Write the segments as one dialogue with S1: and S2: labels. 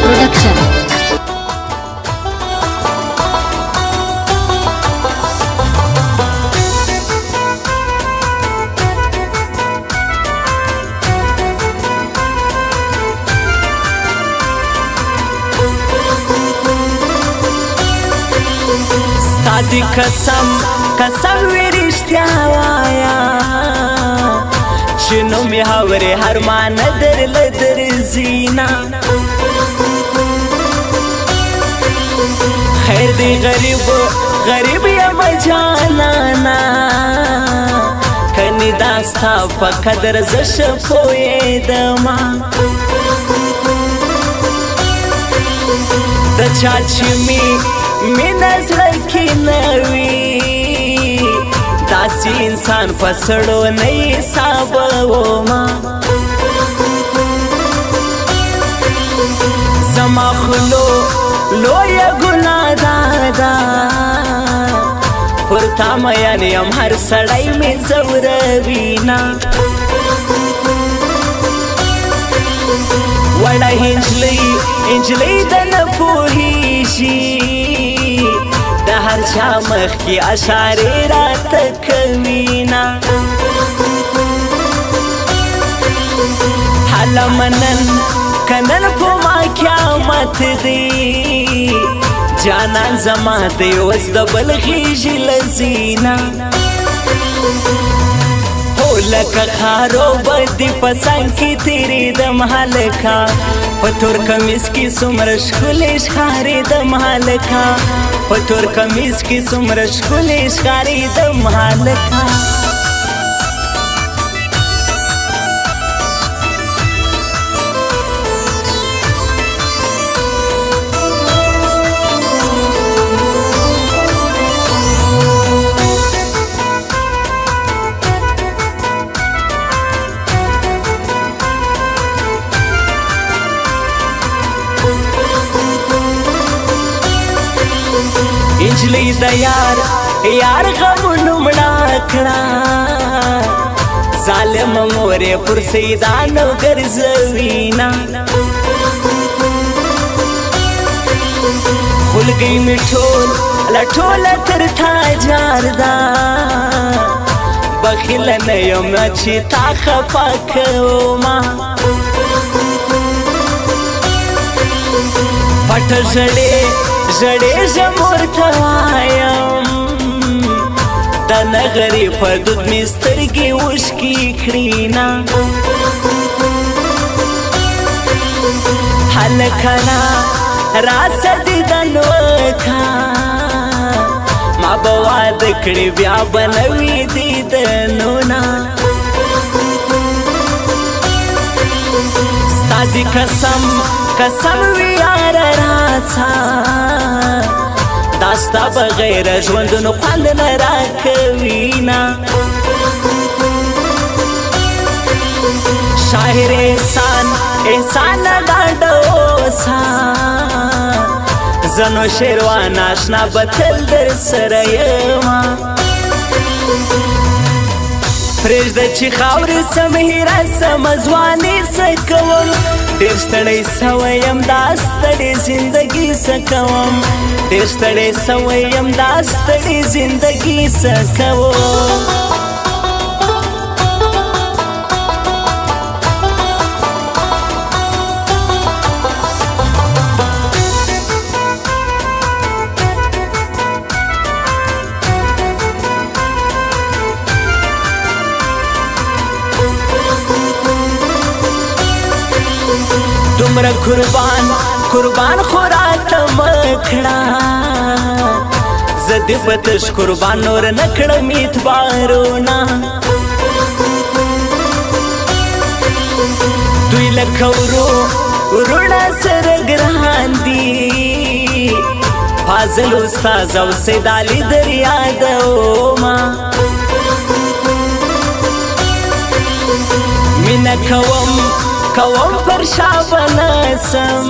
S1: Production.
S2: Stadi kasam veriştya vaya Chino mi havre har man dar zina Khair di gharib ya majanana Kani dasta pa kadar zash poye dama Da chachi mi नजर की नवी दासी इंसान पसड़ो नहीं साबो माँ जमा खुलो लो या गुना दादा पुरता मया ने हम हर सड़ाई में जवरवीना वड़ा हिंजली दन पूहीशी हर शामख की अशारे रात कमीना हाला मनन कनन पुमा क्या मत दे जाना जमा दे वस दबल खीजी लजीना हो लका खारो बदी पसंद की तेरी दम हलका पतोर कमीज की सुमरश खुलेश खारे दम हलका पतोर कमीज की सुमरश खुलेश खारे दम हलका इंजली दा यार गमुन मड़ाखड़ा जालिम मोरे पुरसीदान गरजवीना खुल गई मिठोल लठोल तर था जारदा बखिल नयम अच्छी ताख पखोमा पट जड़े जमोर थवायम तनगरी पदुद मिस्तर की उश्की खड़ीना हलखना रासदी दनोखा माँ बवा दकड़ी ब्या बनवी दी दनोना स्तादी कसम वियार रासा दास्ता बगैर ژوندونو خوند نه راکوینا شاعر احسان ډاډوسا زنو شیروان آشنا بتل در سره یما پرېږده چې خاورې سمهیره سمځواني سکوم ډېر ستړی سوی یم دا ستړې زندګي سکوم ډېر ستړی سوی یم دا ستړې زندګي سکوم तुमरा कुर्बान खुरात मखड़ा जद बतश कुर्बान और नखड़ मीत बारोना दुई लखौरो रुड़ा सर ग्रहांदी फाजल उस्ताज औ सेदाली दरिया दोमा मिना कवम पर शाबनसम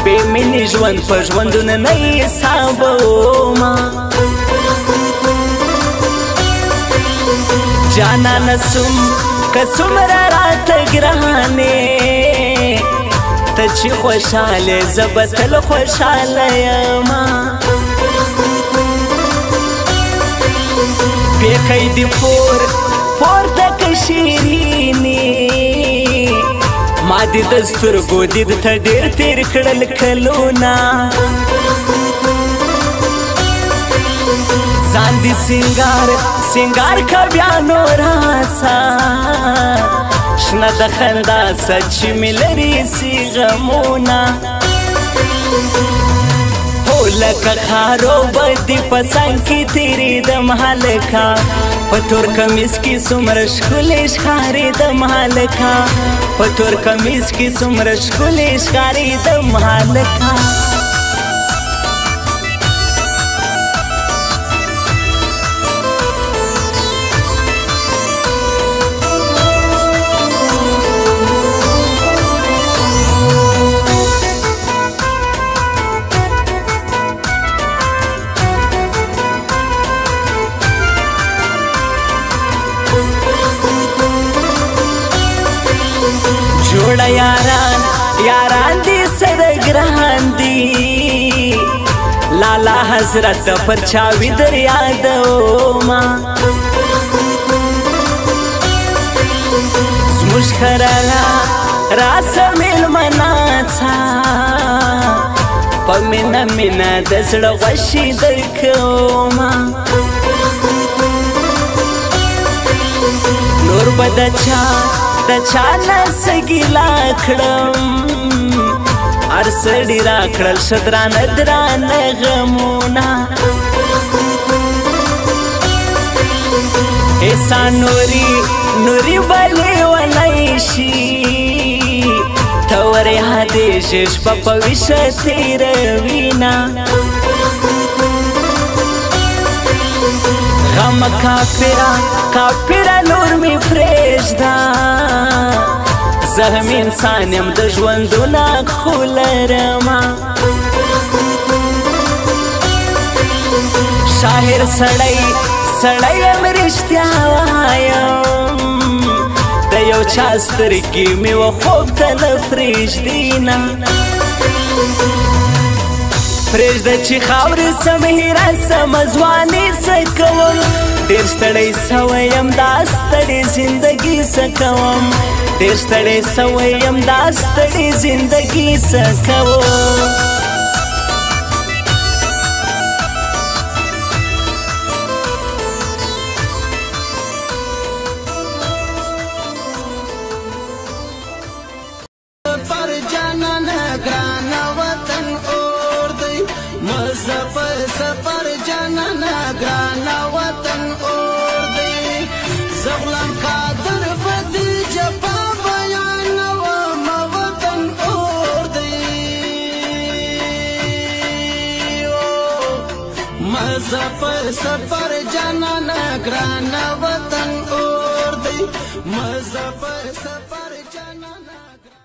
S2: बेमिनी ژوند په ژوندونه نه حسابوما जाना नसुम कसुम रात ग्रहाने ته چې خوشاله زه به تل خوشاله یما پیکی دی پورته که شیرینې ما دې د سترګو دید ته ډېر تېر کړل کلونه ځان دې سینګار که بیا نو راسه شنه د خندا سچ مې لري سی غمونه هو لکه خارو به دې په څنګ کې تېرېدم هلکه په تور کمیس کې څومره ښکلې ښکارېدم هلکه په تور کمیس کې څومره ښکلې ښکارېدم هلکه جوړه یاران دي سره ګران دي لالا حضرت پر چاوي در یادوما زموږ خراله راسه میلمنا څه په مینه د زړه غوښې درکوما نور به د چا نه څه ګیله کړم هر سړي راکړل ښه درانه غمونه احسان نوري به لیونی شي ته ورېهدې شې شپه په ویښه تېروینه غم کافره نور می پرېږده زه هم انسان یم د ژوندونه خو لرمه شاعر سړی یم رښتیا وایم د یو چا سترګې مې و خوب ته نه پرېږدي نه پرېږده چې خاورې سم هیره سم ځواني څه کوم ډېر ستړی سوی یم دا ستړې زندګي څه کوم ډېر ستړی سوی یم دا ستړې زندګي څه کوم
S1: سفر جانانا گرانا وطن اور دی زغلم قادر بدی جفا بیان و وطن اور دی مزفر سفر جانانا گرانا وطن اور دی مزفر سفر جانانا